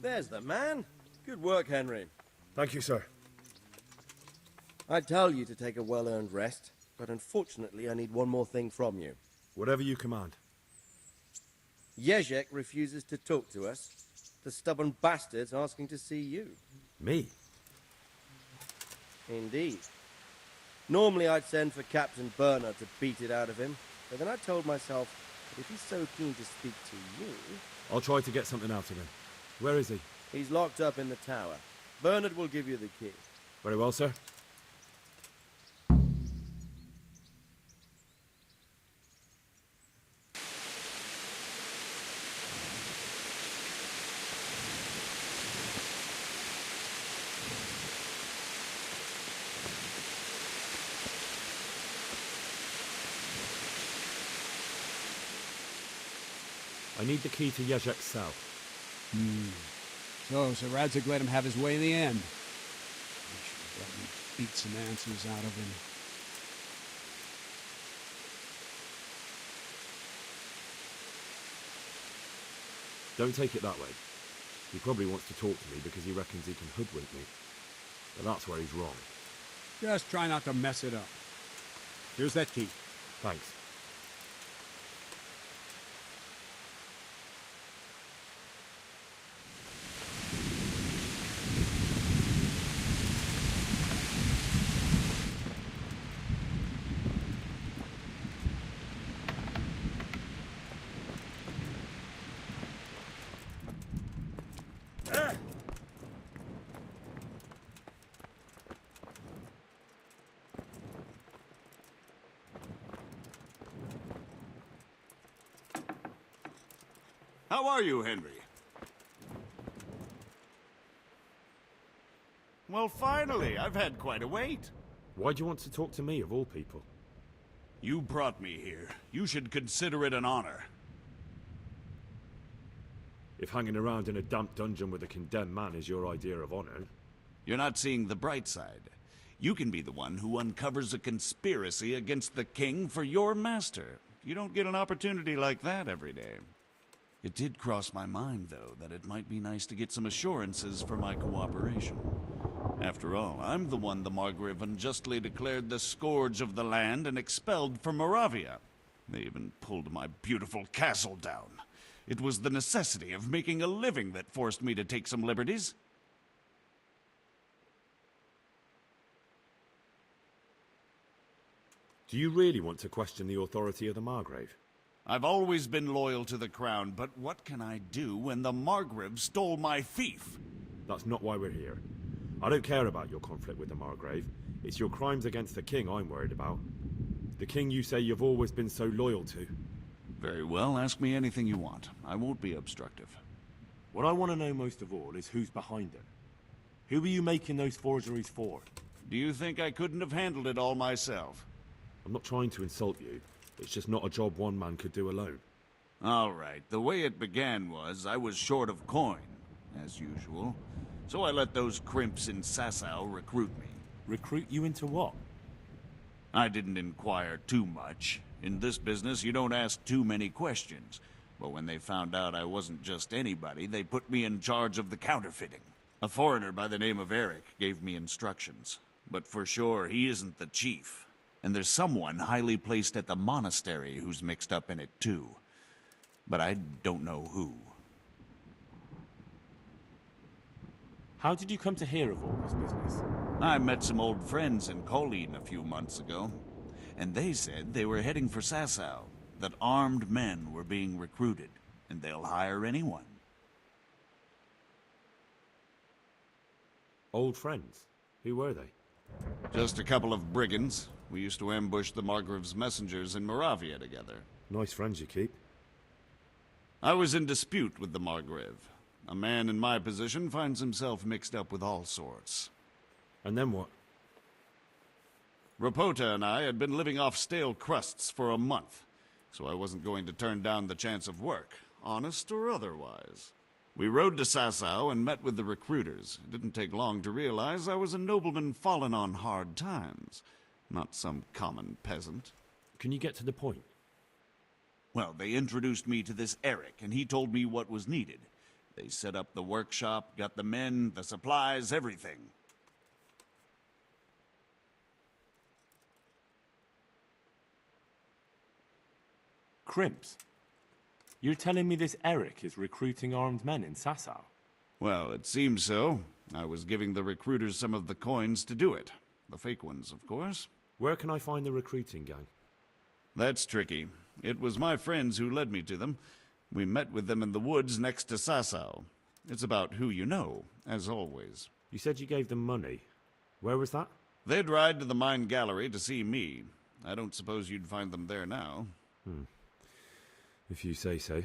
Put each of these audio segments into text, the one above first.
There's the man. Good work, Henry. Thank you, sir. I tell you to take a well-earned rest, but unfortunately I need one more thing from you. Whatever you command. Jezek refuses to talk to us. The stubborn bastard's asking to see you. Me? Indeed. Normally I'd send for Captain Burner to beat it out of him, but then I told myself that if he's so keen to speak to you... I'll try to get something out of him. Where is he? He's locked up in the tower. Bernard will give you the key. Very well, sir. I need the key to Jezek's cell. So Sir Radzig let him have his way in the end. I should have let him beat some answers out of him. Don't take it that way. He probably wants to talk to me because he reckons he can hoodwink me. But that's where he's wrong. Just try not to mess it up. Here's that key. Thanks. How are you, Henry? Well, finally, I've had quite a wait. Why do you want to talk to me, of all people? You brought me here. You should consider it an honor. If hanging around in a damp dungeon with a condemned man is your idea of honor... You're not seeing the bright side. You can be the one who uncovers a conspiracy against the king for your master. You don't get an opportunity like that every day. It did cross my mind, though, that it might be nice to get some assurances for my cooperation. After all, I'm the one the Margrave unjustly declared the scourge of the land and expelled from Moravia. They even pulled my beautiful castle down. It was the necessity of making a living that forced me to take some liberties. Do you really want to question the authority of the Margrave? I've always been loyal to the crown, but what can I do when the Margrave stole my fief? That's not why we're here. I don't care about your conflict with the Margrave. It's your crimes against the king I'm worried about. The king you say you've always been so loyal to. Very well, ask me anything you want. I won't be obstructive. What I want to know most of all is who's behind it. Who are you making those forgeries for? Do you think I couldn't have handled it all myself? I'm not trying to insult you. It's just not a job one man could do alone. All right, the way it began was I was short of coin, as usual. So I let those crimps in Sasau recruit me. Recruit you into what? I didn't inquire too much. In this business, you don't ask too many questions. But when they found out I wasn't just anybody, they put me in charge of the counterfeiting. A foreigner by the name of Eric gave me instructions. But for sure, he isn't the chief. And there's someone highly placed at the monastery who's mixed up in it too. But I don't know who. How did you come to hear of all this business? I met some old friends in Colleen a few months ago. And they said they were heading for Sasau. That armed men were being recruited. And they'll hire anyone. Old friends? Who were they? Just a couple of brigands. We used to ambush the Margrave's messengers in Moravia together. Nice friends you keep. I was in dispute with the Margrave. A man in my position finds himself mixed up with all sorts. And then what? Rapota and I had been living off stale crusts for a month, so I wasn't going to turn down the chance of work, honest or otherwise. We rode to Sasau and met with the recruiters. It didn't take long to realize I was a nobleman fallen on hard times, not some common peasant. Can you get to the point? Well, they introduced me to this Eric, and he told me what was needed. They set up the workshop, got the men, the supplies, everything. Crimps? You're telling me this Eric is recruiting armed men in Sasau? Well, it seems so. I was giving the recruiters some of the coins to do it. The fake ones, of course. Where can I find the recruiting gang? That's tricky. It was my friends who led me to them. We met with them in the woods next to Sasau. It's about who you know, as always. You said you gave them money. Where was that? They'd ride to the mine gallery to see me. I don't suppose you'd find them there now. If you say so.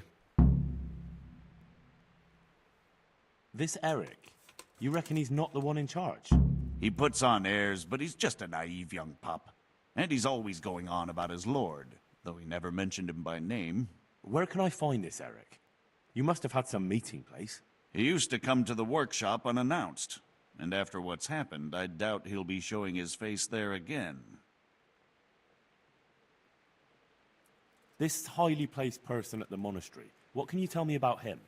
This Eric, you reckon he's not the one in charge? He puts on airs, but he's just a naive young pup. And he's always going on about his lord, though he never mentioned him by name. Where can I find this Eric? You must have had some meeting place. He used to come to the workshop unannounced. And after what's happened, I doubt he'll be showing his face there again. This highly placed person at the monastery, what can you tell me about him?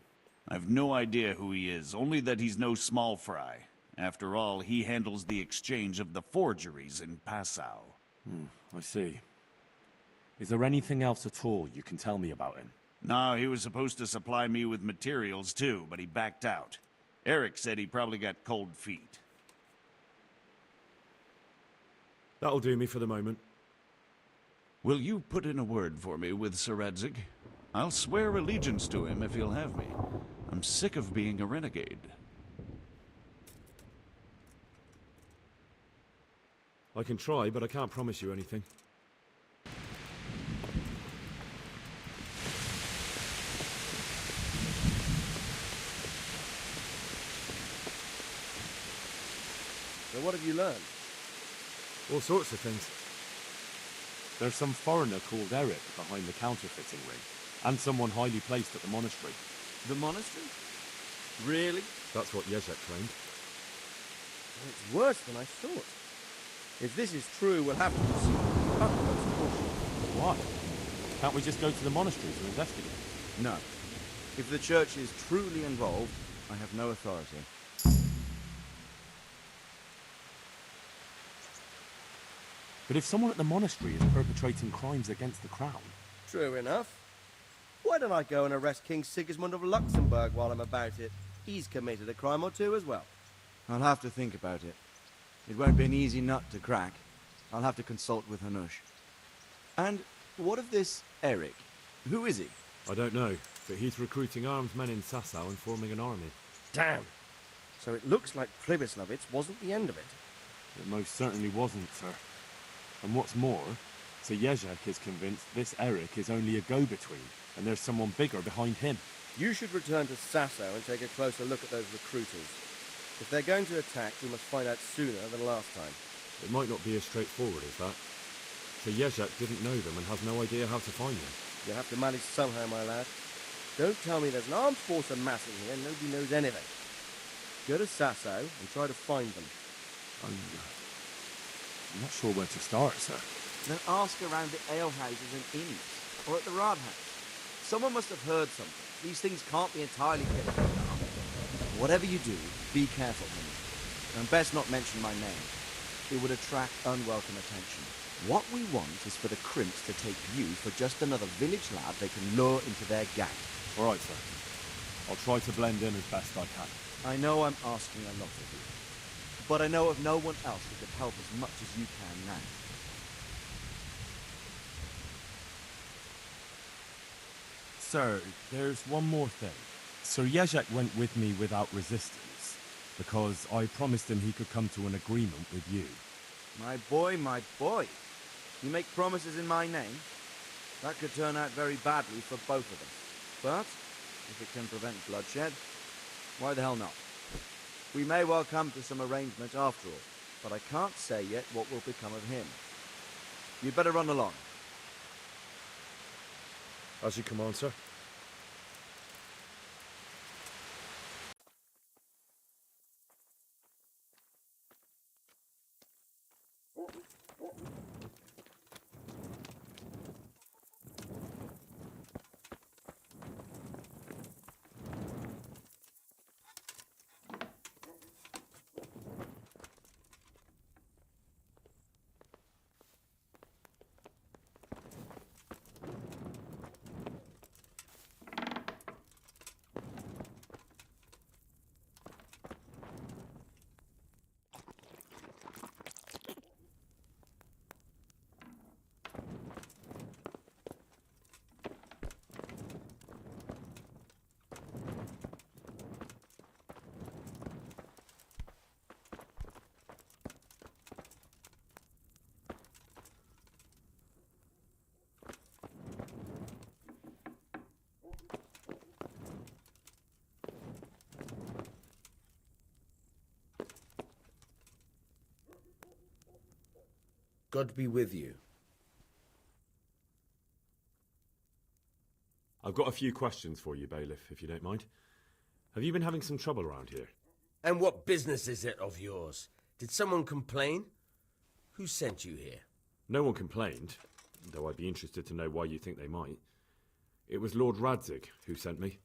I've no idea who he is, only that he's no small fry. After all, he handles the exchange of the forgeries in Passau. I see. Is there anything else at all you can tell me about him? No, he was supposed to supply me with materials too, but he backed out. Eric said he probably got cold feet. That'll do me for the moment. Will you put in a word for me with Sir Radzig? I'll swear allegiance to him if he'll have me. I'm sick of being a renegade. I can try, but I can't promise you anything. So what have you learned? All sorts of things. There's some foreigner called Eric behind the counterfeiting ring, and someone highly placed at the monastery. The monastery? Really? That's what Jezek claimed. Well, it's worse than I thought. If this is true, we'll have to proceed with the utmost caution. Why? Can't we just go to the monastery to investigate? No. If the church is truly involved, I have no authority. But if someone at the monastery is perpetrating crimes against the crown... True enough. Why don't I go and arrest King Sigismund of Luxembourg while I'm about it? He's committed a crime or two as well. I'll have to think about it. It won't be an easy nut to crack. I'll have to consult with Hanush. And what of this Eric? Who is he? I don't know, but he's recruiting armed men in Sasau and forming an army. Damn. So it looks like Pribyslavitz wasn't the end of it. It most certainly wasn't, sir. And what's more, Sir Jezek is convinced this Eric is only a go-between, and there's someone bigger behind him. You should return to Sasau and take a closer look at those recruiters. If they're going to attack, we must find out sooner than last time. It might not be as straightforward as that. So Jezek didn't know them and has no idea how to find them. You'll have to manage somehow, my lad. Don't tell me there's an armed force amassing here and nobody knows anything. Go to Sasau and try to find them. I'm not sure where to start, sir. Then ask around the alehouses and inns, or at the Rathaus. Someone must have heard something. These things can't be entirely kept in the dark. Whatever you do, be careful, Henry. And best not mention my name. It would attract unwelcome attention. What we want is for the crimps to take you for just another village lad they can lure into their gang. All right, sir. I'll try to blend in as best I can. I know I'm asking a lot of you, but I know of no one else who could help as much as you can now. Sir, there's one more thing. Sir Jezek went with me without resistance, because I promised him he could come to an agreement with you. My boy, my boy. You make promises in my name? That could turn out very badly for both of us. But, if it can prevent bloodshed, why the hell not? We may well come to some arrangement after all, but I can't say yet what will become of him. You'd better run along. As you command, sir. God be with you. I've got a few questions for you, Bailiff, if you don't mind. Have you been having some trouble around here? And what business is it of yours? Did someone complain? Who sent you here? No one complained, though I'd be interested to know why you think they might. It was Lord Radzig who sent me.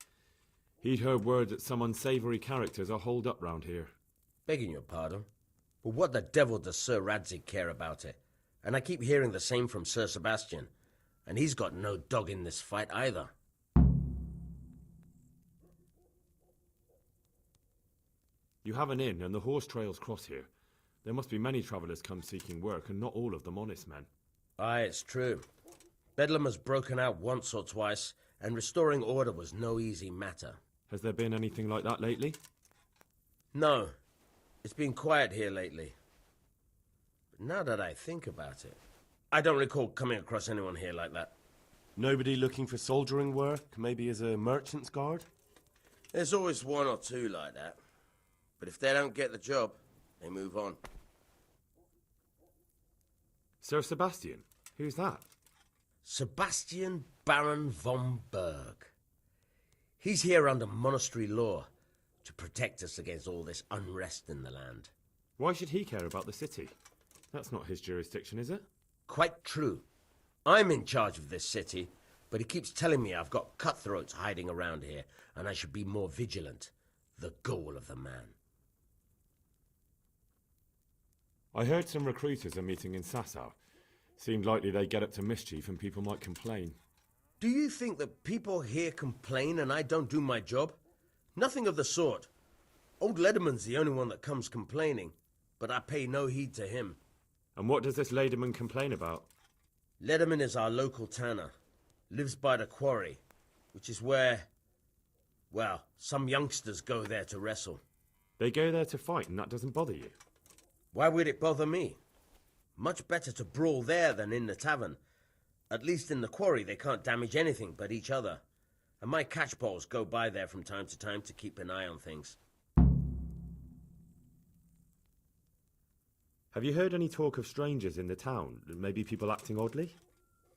He'd heard word that some unsavoury characters are holed up round here. Begging your pardon, but what the devil does Sir Radzig care about it? And I keep hearing the same from Sir Sebastian, and he's got no dog in this fight either. You have an inn, and the horse trails cross here. There must be many travellers come seeking work, and not all of them honest men. Aye, it's true. Bedlam has broken out once or twice, and restoring order was no easy matter. Has there been anything like that lately? No, it's been quiet here lately. But now that I think about it, I don't recall coming across anyone here like that. Nobody looking for soldiering work, maybe as a merchant's guard? There's always one or two like that. But if they don't get the job, they move on. Sir Sebastian? Who's that? Sebastian Baron von Berg. He's here under monastery law to protect us against all this unrest in the land. Why should he care about the city? That's not his jurisdiction, is it? Quite true. I'm in charge of this city, but he keeps telling me I've got cutthroats hiding around here, and I should be more vigilant. The goal of the man. I heard some recruiters are meeting in Sasau. Seemed likely they'd get up to mischief and people might complain. Do you think that people here complain and I don't do my job? Nothing of the sort. Old Lederman's the only one that comes complaining, but I pay no heed to him. And what does this Lederman complain about? Lederman is our local tanner. Lives by the quarry, which is where, well, some youngsters go there to wrestle. They go there to fight and that doesn't bother you? Why would it bother me? Much better to brawl there than in the tavern. At least in the quarry they can't damage anything but each other. And my catchballs go by there from time to time to keep an eye on things. Have you heard any talk of strangers in the town? Maybe people acting oddly?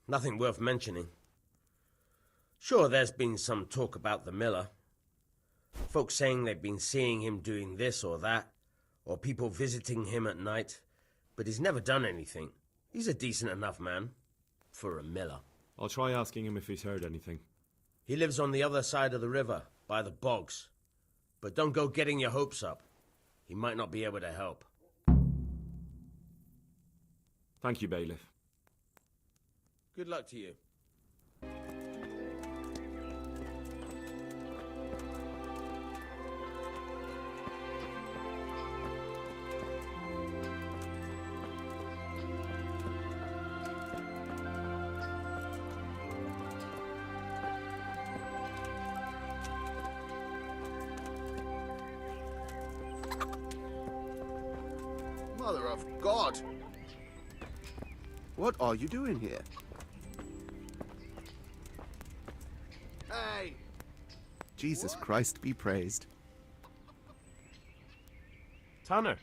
Nothing worth mentioning. Sure, there's been some talk about the miller. Folks saying they've been seeing him doing this or that, or people visiting him at night, but he's never done anything. He's a decent enough man, for a miller. I'll try asking him if he's heard anything. He lives on the other side of the river, by the bogs. But don't go getting your hopes up. He might not be able to help. Thank you, Bailiff. Good luck to you. Mother of God! What are you doing here? Hey! Jesus Christ be praised. Tanner,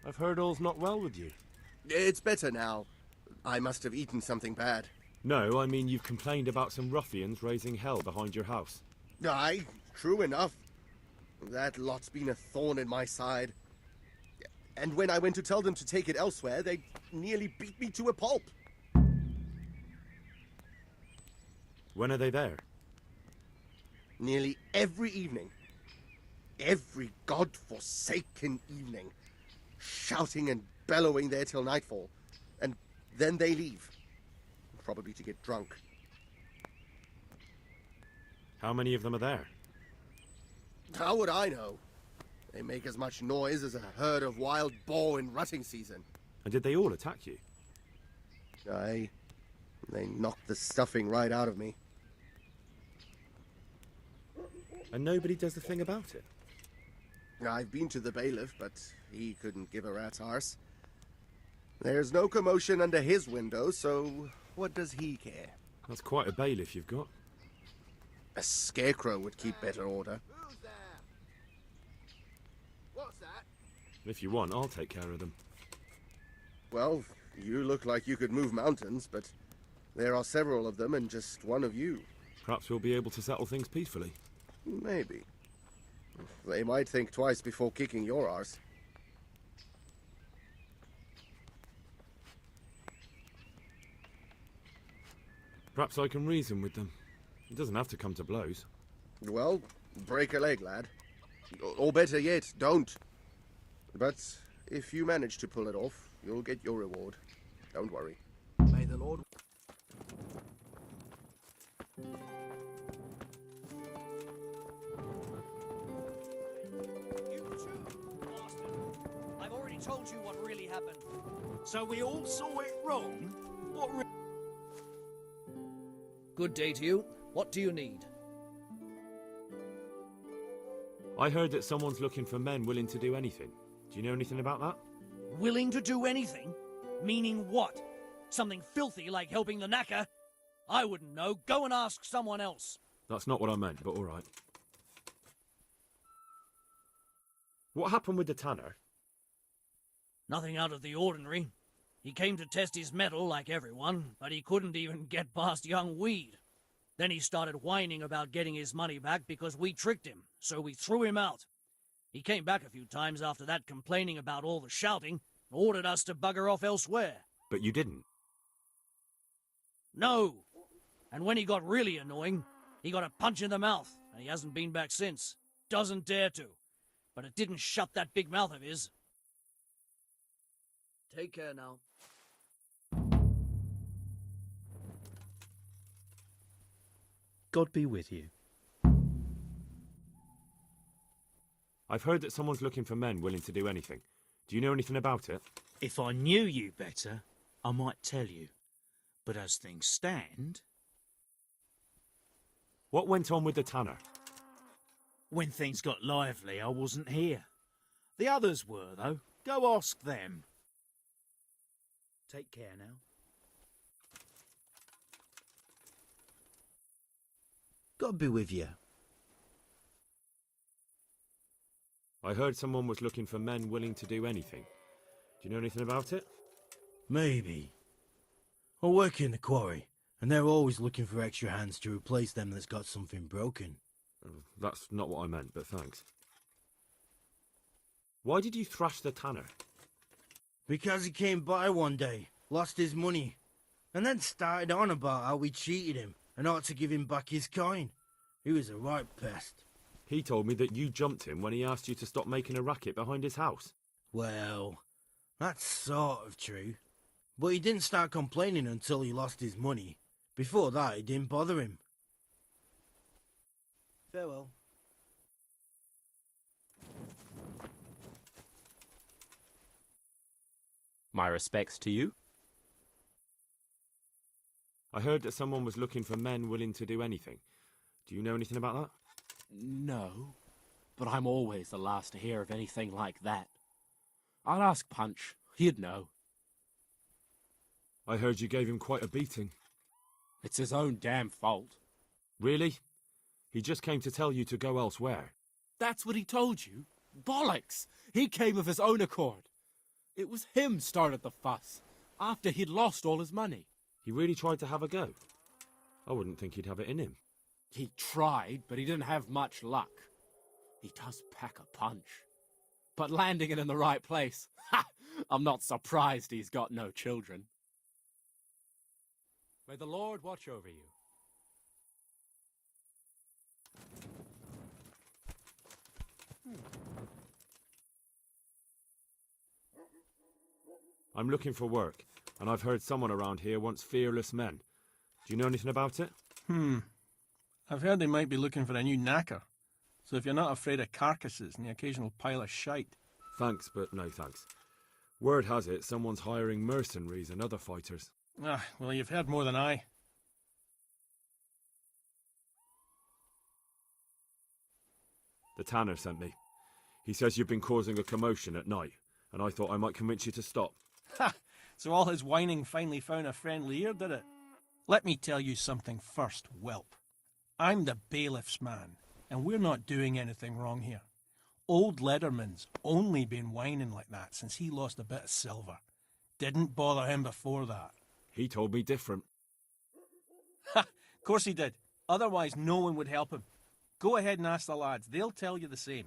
I've heard all's not well with you. It's better now. I must have eaten something bad. No, I mean you've complained about some ruffians raising hell behind your house. Aye, true enough. That lot's been a thorn in my side. And when I went to tell them to take it elsewhere, they nearly beat me to a pulp. When are they there? Nearly every evening. Every god-forsaken evening. Shouting and bellowing there till nightfall. And then they leave. Probably to get drunk. How many of them are there? How would I know? They make as much noise as a herd of wild boar in rutting season. And did they all attack you? Aye. They knocked the stuffing right out of me. And nobody does a thing about it? I've been to the bailiff, but he couldn't give a rat's arse. There's no commotion under his window, so what does he care? That's quite a bailiff you've got. A scarecrow would keep better order. Who's there? What's that? If you want, I'll take care of them. Well, You look like you could move mountains, but there are several of them and just one of you. Perhaps we'll be able to settle things peacefully. Maybe. They might think twice before kicking your arse. Perhaps I can reason with them. It doesn't have to come to blows. Well, break a leg, lad. Or better yet, don't. But if you manage to pull it off, you'll get your reward. Don't worry. May the Lord... I've already told you what really happened. So we all saw it wrong? Good day to you. What do you need? I heard that someone's looking for men willing to do anything. Do you know anything about that? Willing to do anything? Meaning what? Something filthy like helping the knacker? I wouldn't know. Go and ask someone else. That's not what I meant, but all right. What happened with the tanner? Nothing out of the ordinary. He came to test his mettle like everyone, but he couldn't even get past young Weed. Then he started whining about getting his money back because we tricked him, so we threw him out. He came back a few times after that complaining about all the shouting, ordered us to bugger off elsewhere. But you didn't. No. And when he got really annoying, he got a punch in the mouth, and he hasn't been back since. Doesn't dare to. But it didn't shut that big mouth of his. Take care now. God be with you. I've heard that someone's looking for men willing to do anything. Do you know anything about it? If I knew you better, I might tell you. But as things stand... What went on with the tanner? When things got lively, I wasn't here. The others were, though. Go ask them. Take care now. God be with you. I heard someone was looking for men willing to do anything. Do you know anything about it? Maybe. I work in the quarry, and they're always looking for extra hands to replace them that's got something broken. That's not what I meant, but thanks. Why did you thrash the tanner? Because he came by one day, lost his money, and then started on about how we cheated him and ought to give him back his coin. He was a right pest. He told me that you jumped him when he asked you to stop making a racket behind his house. Well, that's sort of true. But he didn't start complaining until he lost his money. Before that, it didn't bother him. Farewell. My respects to you. I heard that someone was looking for men willing to do anything. Do you know anything about that? No, but I'm always the last to hear of anything like that. I'll ask Punch. He'd know. I heard you gave him quite a beating. It's his own damn fault. Really? He just came to tell you to go elsewhere. That's what he told you? Bollocks! He came of his own accord. It was him started the fuss, after he'd lost all his money. He really tried to have a go. I wouldn't think he'd have it in him. He tried, but he didn't have much luck. He does pack a punch. But landing it in the right place, ha! I'm not surprised he's got no children. May the Lord watch over you. I'm looking for work, and I've heard someone around here wants fearless men. Do you know anything about it? I've heard they might be looking for a new knacker. So if you're not afraid of carcasses and the occasional pile of shite... Thanks, but no thanks. Word has it someone's hiring mercenaries and other fighters. Ah, well, you've heard more than I. The tanner sent me. He says you've been causing a commotion at night, and I thought I might convince you to stop. Ha! So all his whining finally found a friendly ear, did it? Let me tell you something first, whelp. I'm the bailiff's man, and we're not doing anything wrong here. Old Lederman's only been whining like that since he lost a bit of silver. Didn't bother him before that. He told me different. Ha! Of course he did. Otherwise, no one would help him. Go ahead and ask the lads. They'll tell you the same.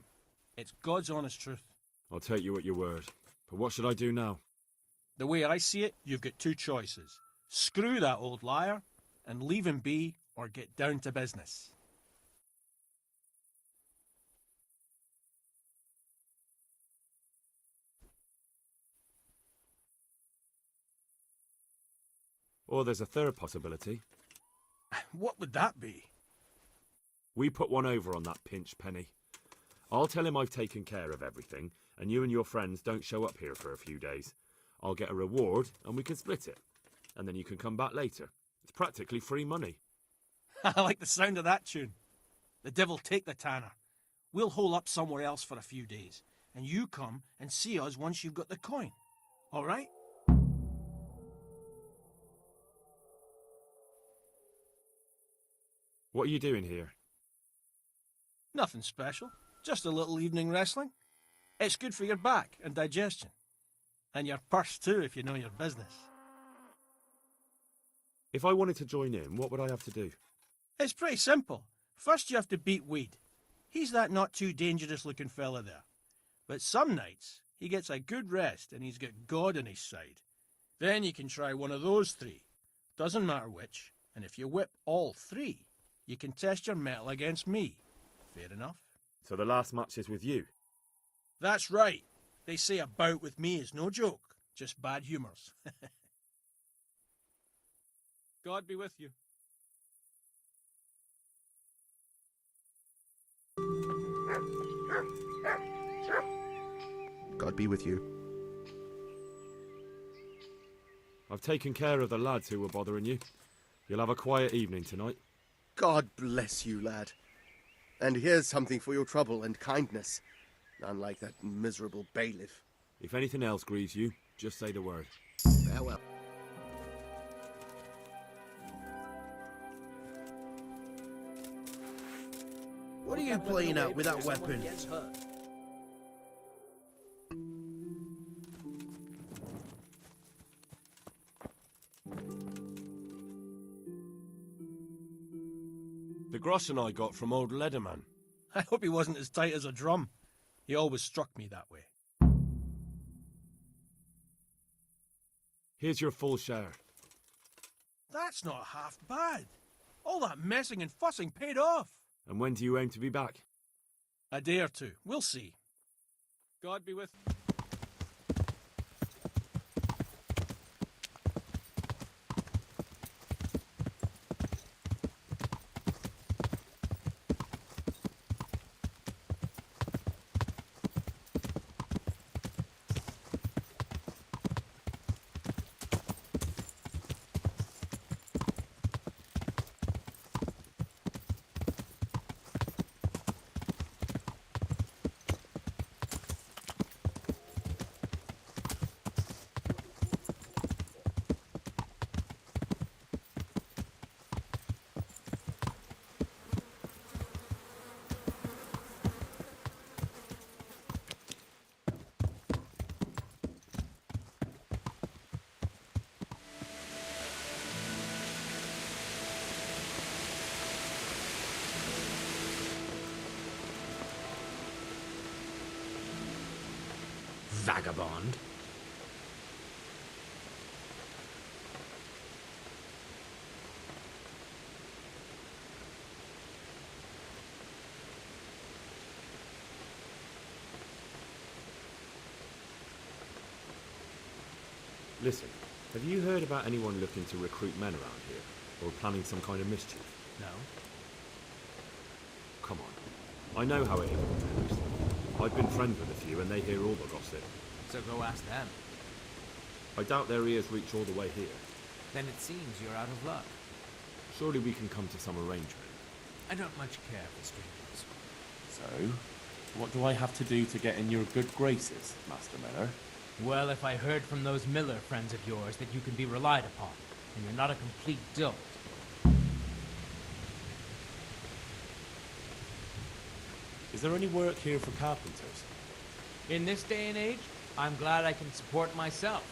It's God's honest truth. I'll take you at your word. But what should I do now? The way I see it, you've got two choices. Screw that old liar and leave him be, or get down to business. Or there's a third possibility. What would that be? We put one over on that pinch penny. I'll tell him I've taken care of everything, and you and your friends don't show up here for a few days. I'll get a reward, and we can split it. And then you can come back later. It's practically free money. I like the sound of that tune. The devil take the tanner. We'll hole up somewhere else for a few days, and you come and see us once you've got the coin. All right? What are you doing here? Nothing special. Just a little evening wrestling. It's good for your back and digestion. And your purse too, if you know your business. If I wanted to join in, what would I have to do? It's pretty simple. First you have to beat Weed. He's that not too dangerous looking fella there. But some nights, he gets a good rest and he's got God on his side. Then you can try one of those three. Doesn't matter which. And if you whip all three, you can test your mettle against me. Fair enough? So the last match is with you? That's right. They say a bout with me is no joke. Just bad humours. God be with you. God be with you. I've taken care of the lads who were bothering you. You'll have a quiet evening tonight. God bless you, lad. And here's something for your trouble and kindness. Unlike that miserable bailiff. If anything else grieves you, just say the word. Farewell. What are you playing at with that weapon? The groschen I got from old Leatherman. I hope he wasn't as tight as a drum. He always struck me that way. Here's your full share. That's not half bad. All that messing and fussing paid off. And when do you aim to be back? A day or two. We'll see. God be with you. Vagabond. Listen, have you heard about anyone looking to recruit men around here? Or planning some kind of mischief? No. Come on. I know how it is with men. I've been friends with a few and they hear all the gossip. So go ask them. I doubt their ears reach all the way here. Then it seems you're out of luck. Surely we can come to some arrangement. I don't much care for strangers. So, what do I have to do to get in your good graces, Master Miller? Well, if I heard from those Miller friends of yours that you can be relied upon, and you're not a complete dolt. Is there any work here for carpenters? In this day and age, I'm glad I can support myself.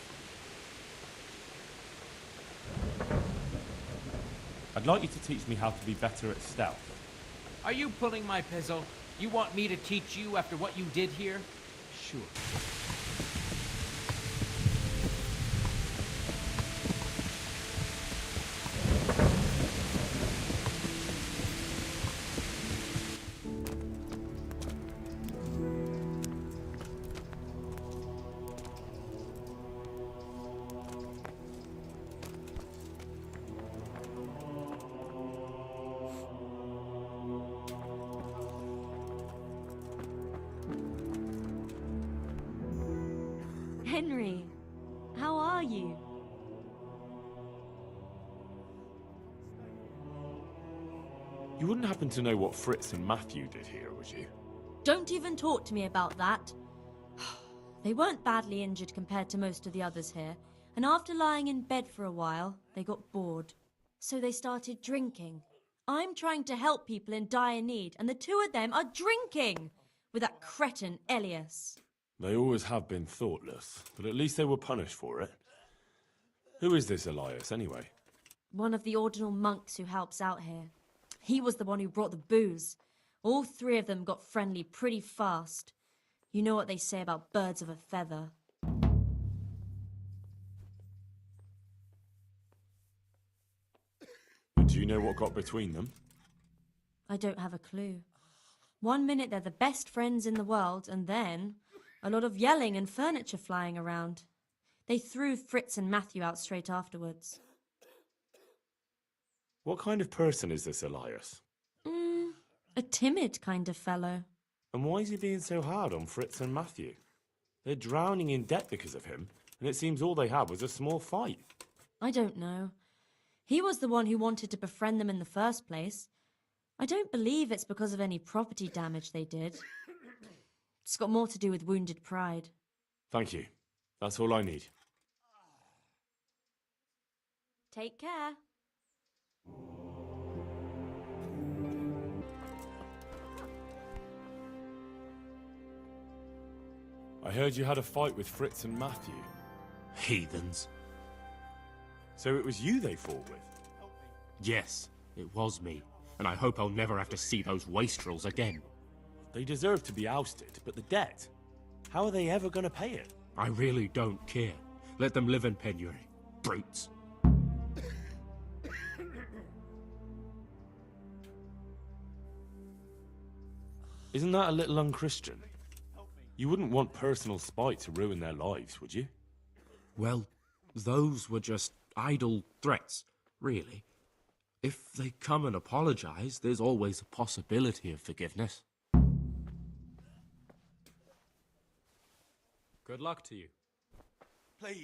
I'd like you to teach me how to be better at stealth. Are you pulling my pizzle? You want me to teach you after what you did here? Sure. Henry, how are you? You wouldn't happen to know what Fritz and Matthew did here, would you? Don't even talk to me about that. They weren't badly injured compared to most of the others here, and after lying in bed for a while, they got bored. So they started drinking. I'm trying to help people in dire need, and the two of them are drinking with that cretin Elias. They always have been thoughtless, but at least they were punished for it. Who is this Elias, anyway? One of the ordinal monks who helps out here. He was the one who brought the booze. All three of them got friendly pretty fast. You know what they say about birds of a feather. Do you know what got between them? I don't have a clue. 1 minute they're the best friends in the world, and then a lot of yelling and furniture flying around. They threw Fritz and Matthew out straight afterwards. What kind of person is this Elias? A timid kind of fellow. And why is he being so hard on Fritz and Matthew? They're drowning in debt because of him, and it seems all they had was a small fight. I don't know. He was the one who wanted to befriend them in the first place. I don't believe it's because of any property damage they did. It's got more to do with wounded pride. Thank you. That's all I need. Take care. I heard you had a fight with Fritz and Matthew. Heathens. So it was you they fought with? Yes, it was me. And I hope I'll never have to see those wastrels again. They deserve to be ousted, but the debt? How are they ever going to pay it? I really don't care. Let them live in penury. Brutes. Isn't that a little unchristian? You wouldn't want personal spite to ruin their lives, would you? Well, those were just idle threats, really. If they come and apologize, there's always a possibility of forgiveness. Good luck to you. Please.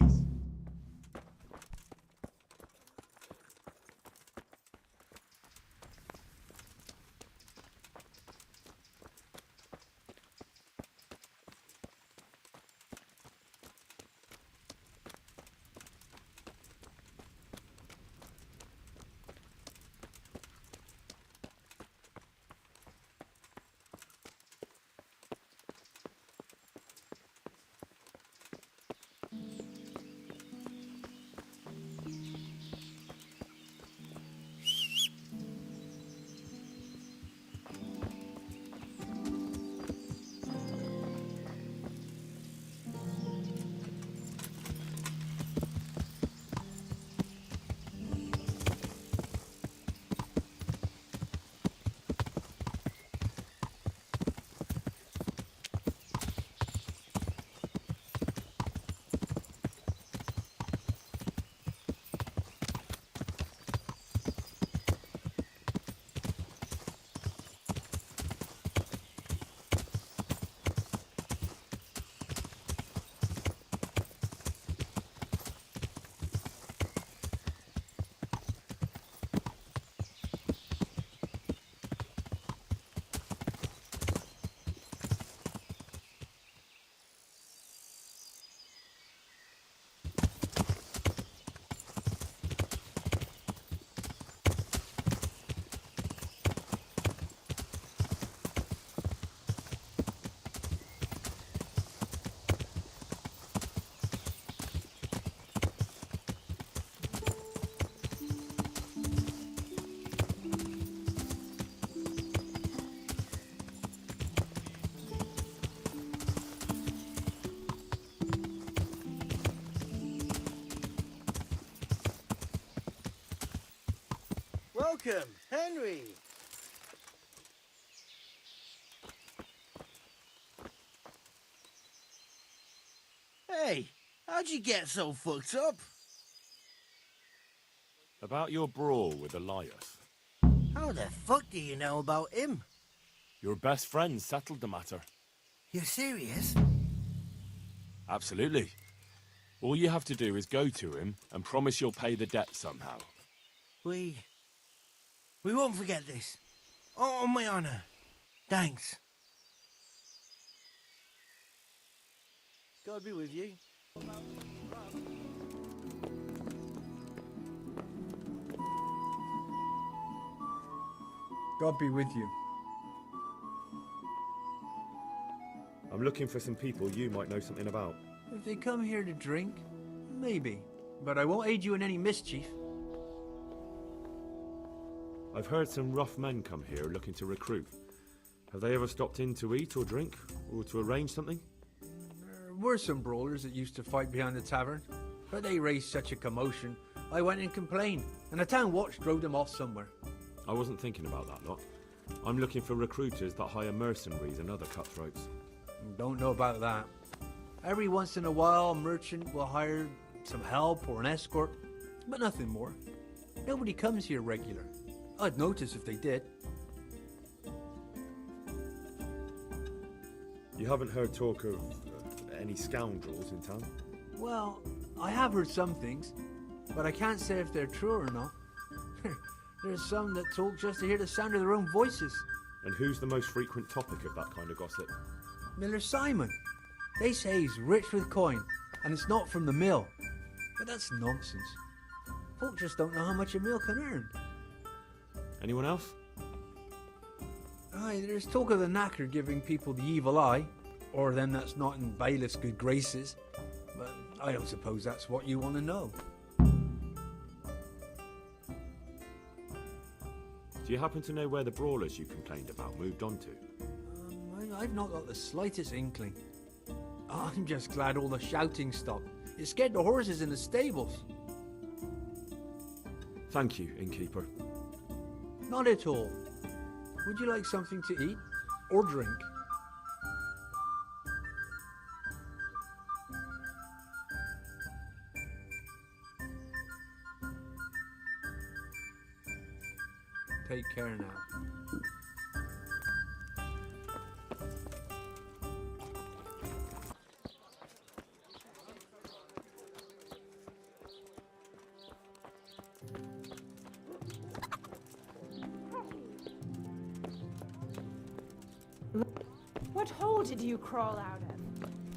Welcome, Henry. Hey, how'd you get so fucked up? About your brawl with Elias. How the fuck do you know about him? Your best friend settled the matter. You're serious? Absolutely. All you have to do is go to him and promise you'll pay the debt somehow. We won't forget this. On my honor. Thanks. God be with you. God be with you. I'm looking for some people you might know something about. If they come here to drink, maybe. But I won't aid you in any mischief. I've heard some rough men come here looking to recruit. Have they ever stopped in to eat or drink, or to arrange something? There were some brawlers that used to fight behind the tavern, but they raised such a commotion, I went and complained, and the town watch drove them off somewhere. I wasn't thinking about that lot. I'm looking for recruiters that hire mercenaries and other cutthroats. Don't know about that. Every once in a while, a merchant will hire some help or an escort, but nothing more. Nobody comes here regular. I'd notice if they did. You haven't heard talk of any scoundrels in town? Well, I have heard some things, but I can't say if they're true or not. There's some that talk just to hear the sound of their own voices. And who's the most frequent topic of that kind of gossip? Miller Simon. They say he's rich with coin, and it's not from the mill. But that's nonsense. Folk just don't know how much a mill can earn. Anyone else? Aye, there's talk of the knacker giving people the evil eye, or them that's not in bailiff's good graces. But I don't suppose that's what you want to know. Do you happen to know where the brawlers you complained about moved on to? I've not got the slightest inkling. I'm just glad all the shouting stopped. It scared the horses in the stables. Thank you, innkeeper. Not at all. Would you like something to eat or drink? Take care now. What hole did you crawl out of?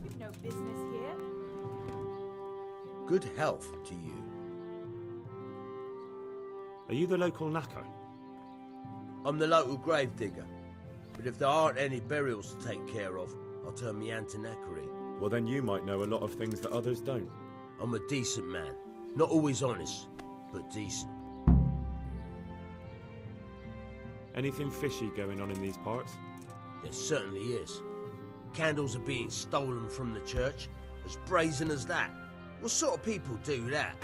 You've no business here. Good health to you. Are you the local knacker? I'm the local gravedigger. But if there aren't any burials to take care of, I'll turn me hand to knackery. Well, then you might know a lot of things that others don't. I'm a decent man. Not always honest, but decent. Anything fishy going on in these parts? There certainly is. Candles are being stolen from the church. As brazen as that. What sort of people do that?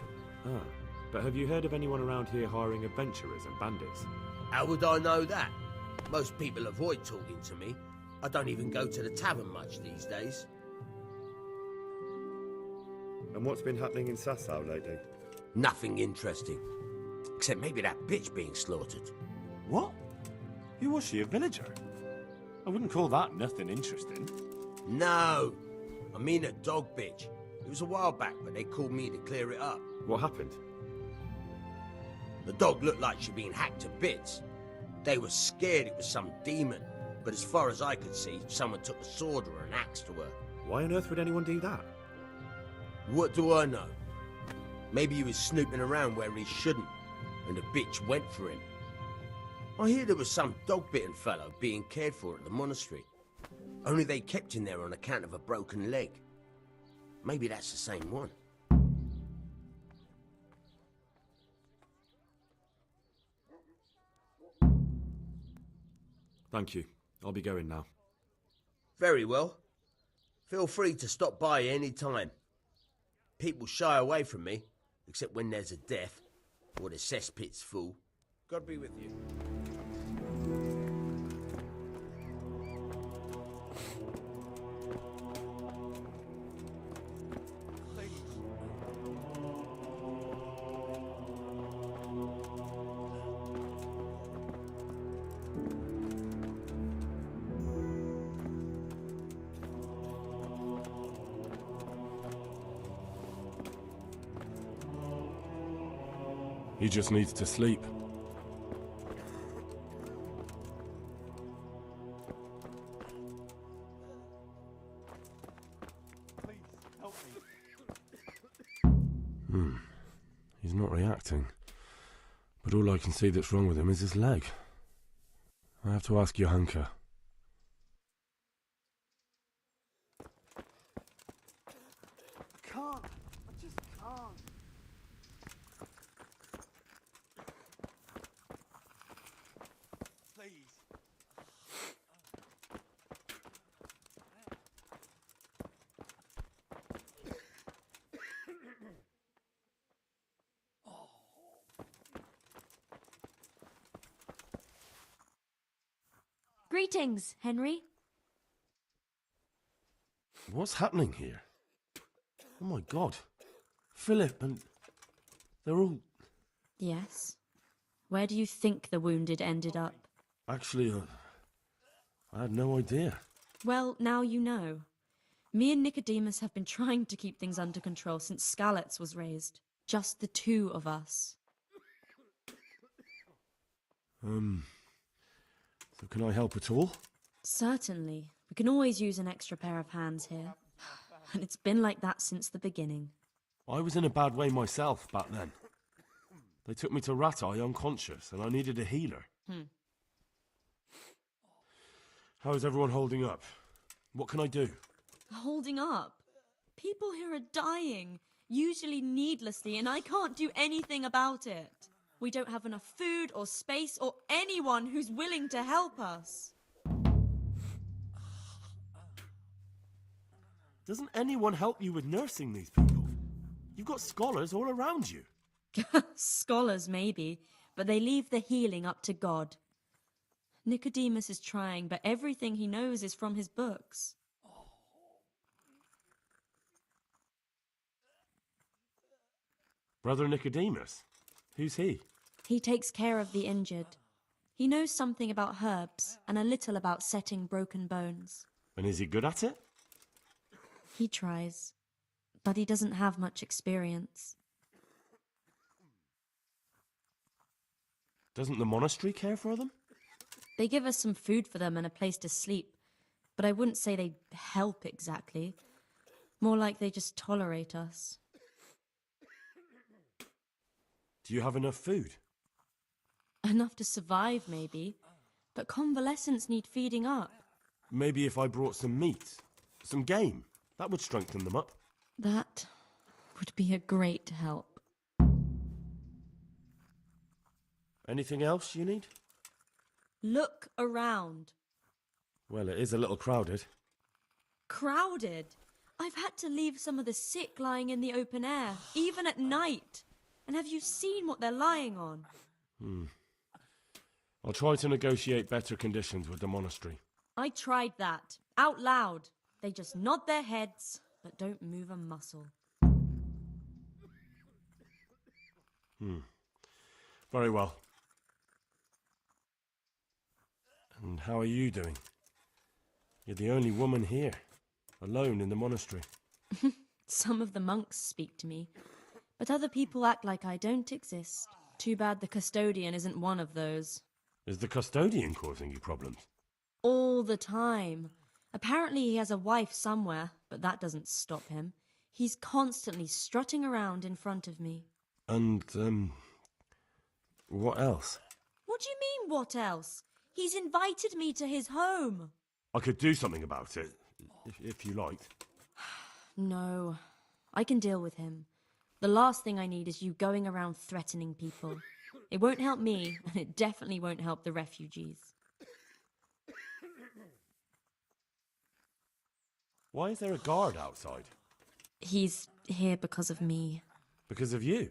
Ah, but have you heard of anyone around here hiring adventurers and bandits? How would I know that? Most people avoid talking to me. I don't even go to the tavern much these days. And what's been happening in Sasau lately? Nothing interesting. Except maybe that bitch being slaughtered. What? Who was she, a villager? I wouldn't call that nothing interesting. No! I mean a dog bitch. It was a while back, but they called me to clear it up. What happened? The dog looked like she'd been hacked to bits. They were scared it was some demon, but as far as I could see, someone took a sword or an axe to her. Why on earth would anyone do that? What do I know? Maybe he was snooping around where he shouldn't, and the bitch went for him. I hear there was some dog-bitten fellow being cared for at the monastery. Only they kept him there on account of a broken leg. Maybe that's the same one. Thank you. I'll be going now. Very well. Feel free to stop by any time. People shy away from me, except when there's a death, or the cesspit's full. God be with you. He just needs to sleep. He's not reacting. But all I can see that's wrong with him is his leg. I have to ask Johanka. Can't. I just can't. Please. Greetings, Henry. What's happening here? Oh my god. Philip and... they're all... Yes. Where do you think the wounded ended up? Actually, I had no idea. Well, now you know. Me and Nicodemus have been trying to keep things under control since Skalitz was raised. Just the two of us. So can I help at all? Certainly. We can always use an extra pair of hands here. And it's been like that since the beginning. I was in a bad way myself back then. They took me to Ratai unconscious, and I needed a healer. How is everyone holding up? What can I do? Holding up? People here are dying, usually needlessly, and I can't do anything about it. We don't have enough food or space or anyone who's willing to help us. Doesn't anyone help you with nursing these people? You've got scholars all around you. Scholars, maybe, but they leave the healing up to God. Nicodemus is trying, but everything he knows is from his books. Brother Nicodemus? Who's he? He takes care of the injured. He knows something about herbs and a little about setting broken bones. And is he good at it? He tries, but he doesn't have much experience. Doesn't the monastery care for them? They give us some food for them and a place to sleep, but I wouldn't say they help exactly. More like they just tolerate us. Do you have enough food? Enough to survive, maybe, but convalescents need feeding up. Maybe if I brought some meat, some game, that would strengthen them up. That would be a great help. Anything else you need? Look around. Well, it is a little crowded. Crowded? I've had to leave some of the sick lying in the open air, even at night. And have you seen what they're lying on? I'll try to negotiate better conditions with the monastery. I tried that, out loud. They just nod their heads, but don't move a muscle. Very well. And how are you doing? You're the only woman here, alone in the monastery. Some of the monks speak to me, but other people act like I don't exist. Too bad the custodian isn't one of those. Is the custodian causing you problems? All the time. Apparently he has a wife somewhere, but that doesn't stop him. He's constantly strutting around in front of me. And, what else? What do you mean, what else? He's invited me to his home. I could do something about it, if you liked. No, I can deal with him. The last thing I need is you going around threatening people. It won't help me, and it definitely won't help the refugees. Why is there a guard outside? He's here because of me. Because of you?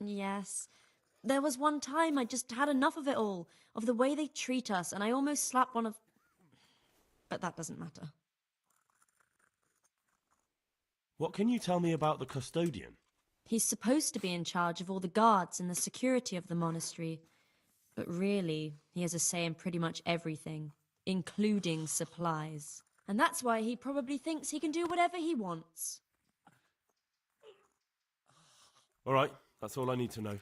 Yes. There was one time I just had enough of it all, of the way they treat us, and I almost slapped one of... But that doesn't matter. What can you tell me about the custodian? He's supposed to be in charge of all the guards and the security of the monastery. But really, he has a say in pretty much everything, including supplies. And that's why he probably thinks he can do whatever he wants. All right, that's all I need to know.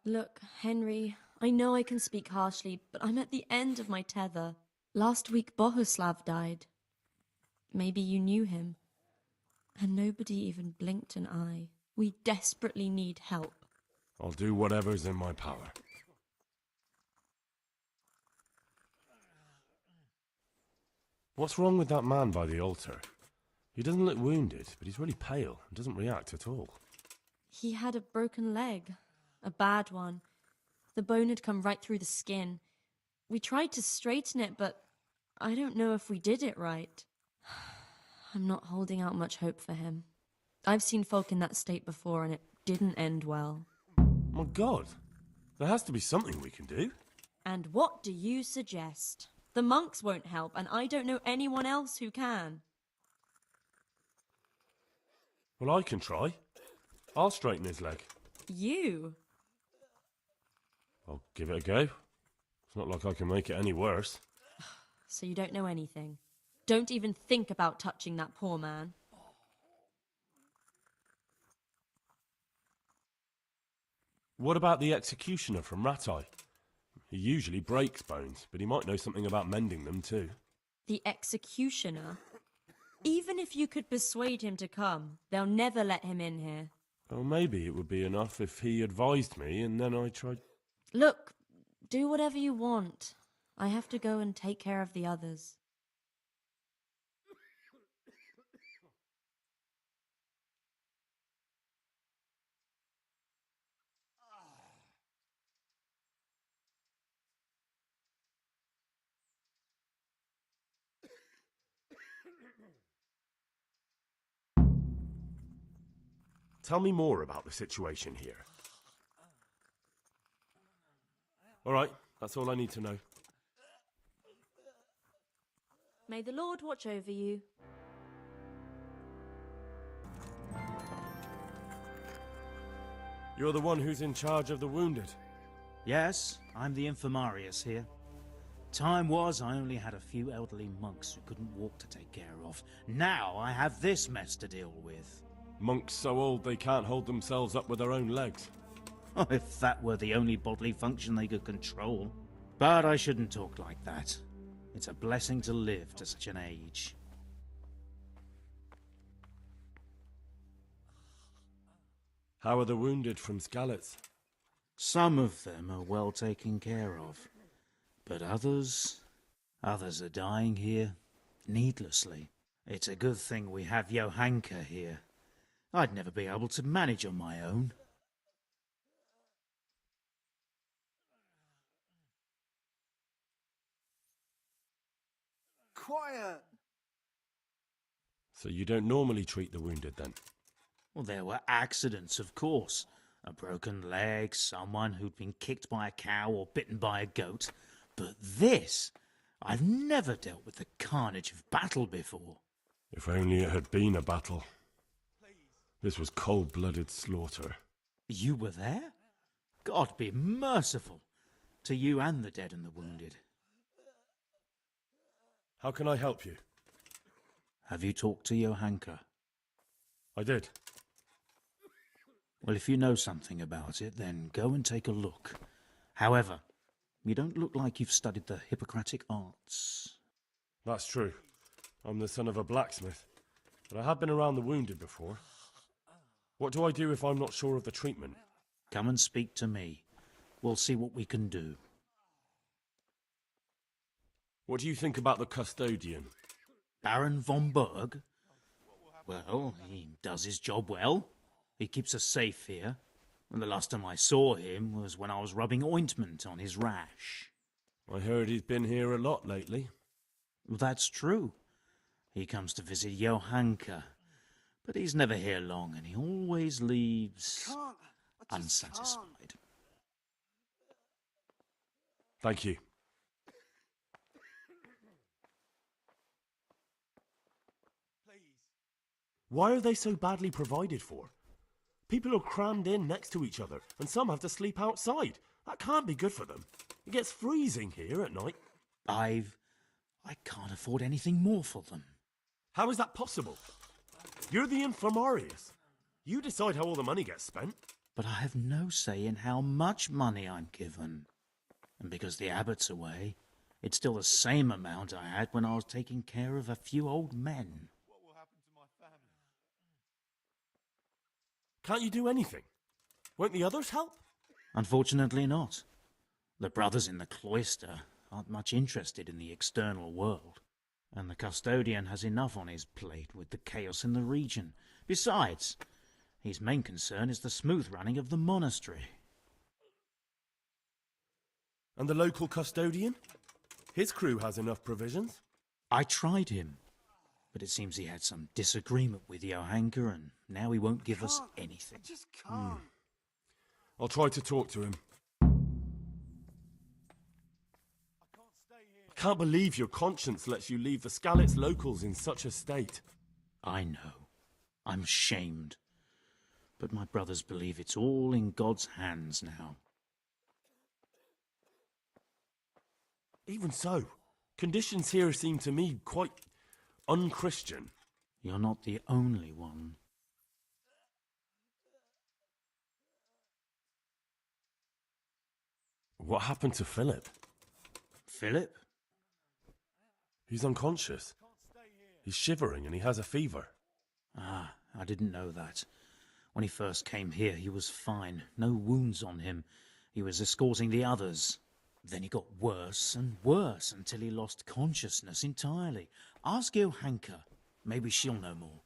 Look, Henry, I know I can speak harshly, but I'm at the end of my tether. Last week Bohuslav died. Maybe you knew him. And nobody even blinked an eye. We desperately need help. I'll do whatever's in my power. What's wrong with that man by the altar? He doesn't look wounded, but he's really pale and doesn't react at all. He had a broken leg. A bad one. The bone had come right through the skin. We tried to straighten it, but I don't know if we did it right. I'm not holding out much hope for him. I've seen folk in that state before, and it didn't end well. My God, there has to be something we can do. And what do you suggest? The monks won't help, and I don't know anyone else who can. Well, I can try. I'll straighten his leg. You? I'll give it a go. It's not like I can make it any worse. So you don't know anything? Don't even think about touching that poor man. What about the executioner from Ratai? He usually breaks bones, but he might know something about mending them too. The executioner? Even if you could persuade him to come, they'll never let him in here. Well, maybe it would be enough if he advised me and then I tried... Look, do whatever you want. I have to go and take care of the others. Tell me more about the situation here. All right, that's all I need to know. May the Lord watch over you. You're the one who's in charge of the wounded. Yes, I'm the infirmarius here. Time was I only had a few elderly monks who couldn't walk to take care of. Now I have this mess to deal with. Monks so old they can't hold themselves up with their own legs. Oh, if that were the only bodily function they could control. But I shouldn't talk like that. It's a blessing to live to such an age. How are the wounded from Skalitz? Some of them are well taken care of. But others are dying here, needlessly. It's a good thing we have Johanka here. I'd never be able to manage on my own. Quiet! So you don't normally treat the wounded then? Well, there were accidents, of course. A broken leg, someone who'd been kicked by a cow or bitten by a goat. But this, I've never dealt with the carnage of battle before. If only it had been a battle. This was cold-blooded slaughter. You were there? God be merciful to you and the dead and the wounded. How can I help you? Have you talked to Johanka? I did. Well, if you know something about it, then go and take a look. However, you don't look like you've studied the Hippocratic arts. That's true. I'm the son of a blacksmith, but I have been around the wounded before. What do I do if I'm not sure of the treatment? Come and speak to me. We'll see what we can do. What do you think about the custodian? Baron von Berg? Well, he does his job well. He keeps us safe here. And the last time I saw him was when I was rubbing ointment on his rash. I heard he's been here a lot lately. Well, that's true. He comes to visit Johanka. But he's never here long, and he always leaves unsatisfied. Thank you. Why are they so badly provided for? People are crammed in next to each other, and some have to sleep outside. That can't be good for them. It gets freezing here at night. I can't afford anything more for them. How is that possible? You're the infirmarius. You decide how all the money gets spent. But I have no say in how much money I'm given. And because the abbot's away, it's still the same amount I had when I was taking care of a few old men. Can't you do anything? Won't the others help? Unfortunately not. The brothers in the cloister aren't much interested in the external world, and the custodian has enough on his plate with the chaos in the region. Besides, his main concern is the smooth running of the monastery. And the local custodian? His crew has enough provisions. I tried him, but it seems he had some disagreement with Johanka, and now he won't give us anything. I just can't. I'll try to talk to him. I can't believe your conscience lets you leave the Skalitz locals in such a state. I know. I'm ashamed. But my brothers believe it's all in God's hands now. Even so, conditions here seem to me quite unchristian. You're not the only one. What happened to Philip? Philip? He's unconscious. He's shivering and he has a fever. Ah, I didn't know that. When he first came here, he was fine. No wounds on him. He was escorting the others. Then he got worse and worse until he lost consciousness entirely. Ask Johanka. Maybe she'll know more.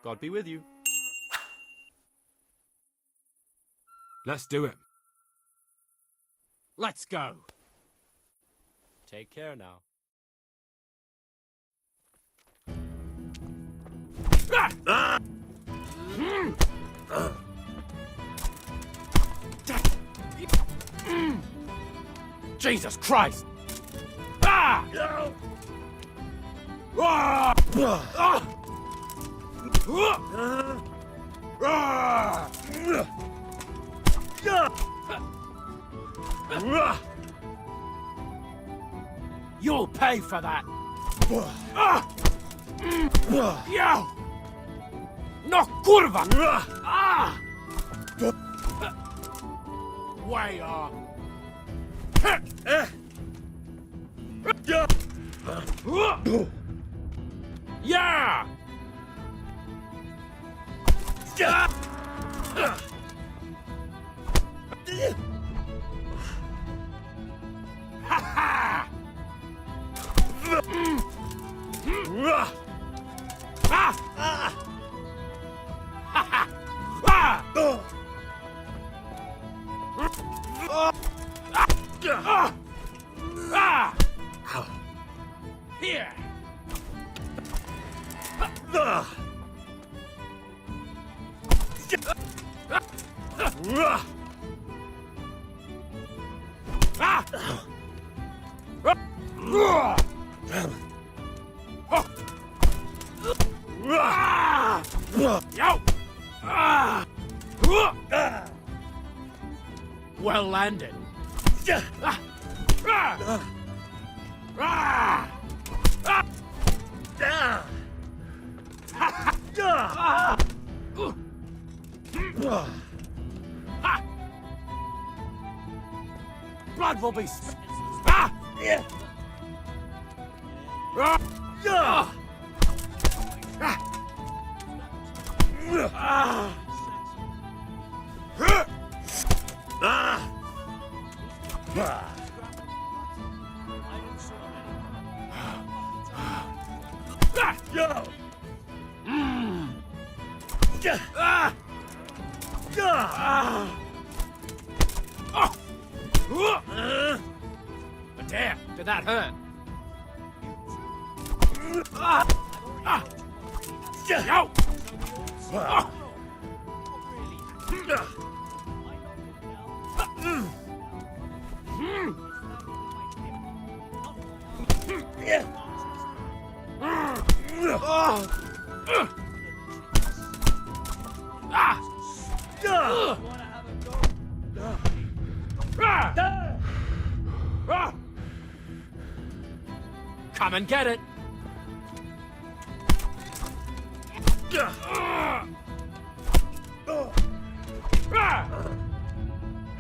God be with you. Let's do it. Let's go. Take care now. Jesus Christ! Ah! Ah! Ah! You'll pay for that! Yo! No kurwa! Ah! Way off! Yeah! Ha ha! Here! Well landed. Blood will be. Damn, did that hurt? Come and get it.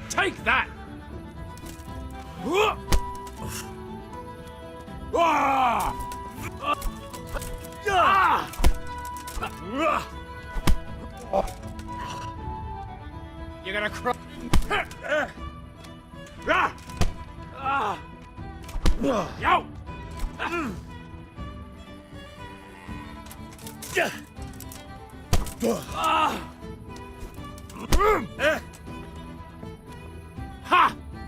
Take that. You're gonna cry. Yo! Ha!